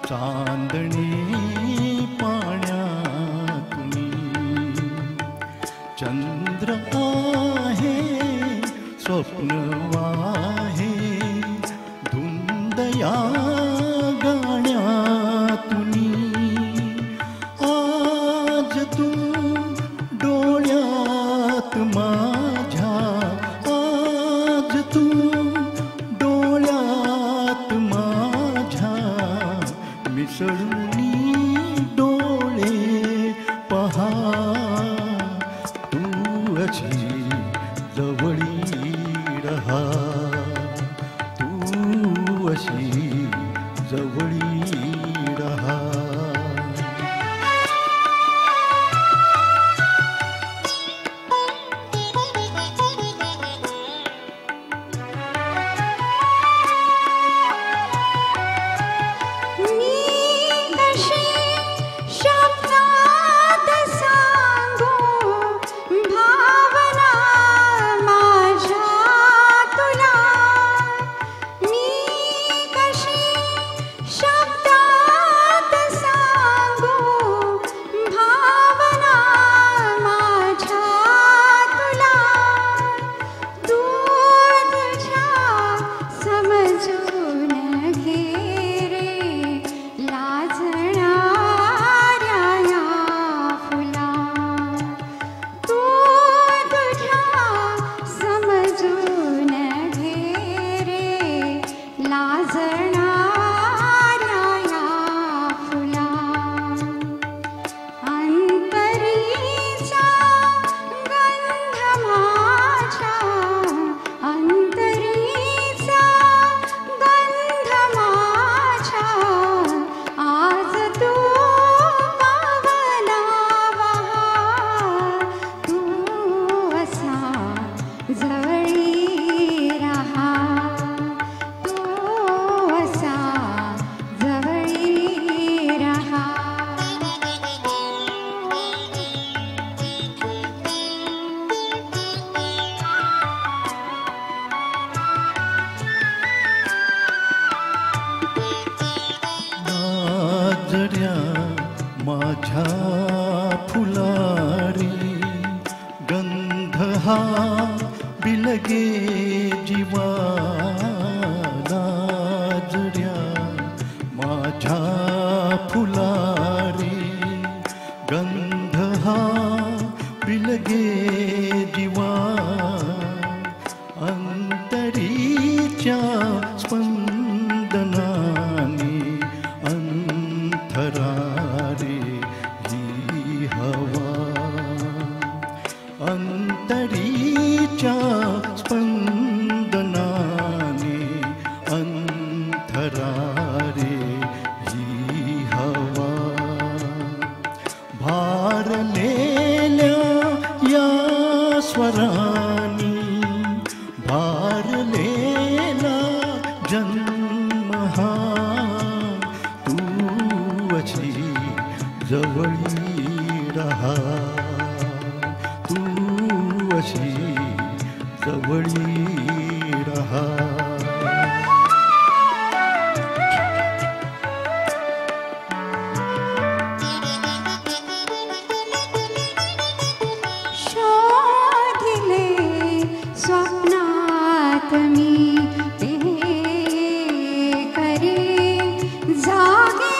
चांदणे पाण्यातुनी चंद्र आहे स्वप्न वाहे धुंद या गाण्यातुनी आज तू डोळ्यात माझ्या आज तू डोळ्यात माझ्या मिसळूनी डोळे पहा तू अशी जवळी रहा तू अशी जवळी रहा माझ्या फुलारी गंध हा बिलगे जीवा लाजऱ्या माझ्या फुलारी गंध हा बिलगे जीवा अंतरीच्या स्पंदनाने अंतरारे ही हवा अंतरीच्या स्पंदनाने अंतरारे ही हवा भारलेल्या या स्वरानी भारलेला जन्म हा तू अशी जवळी रहा तू अशी जवळी रहा शोधिले स्वप्नात मी ते करे जागे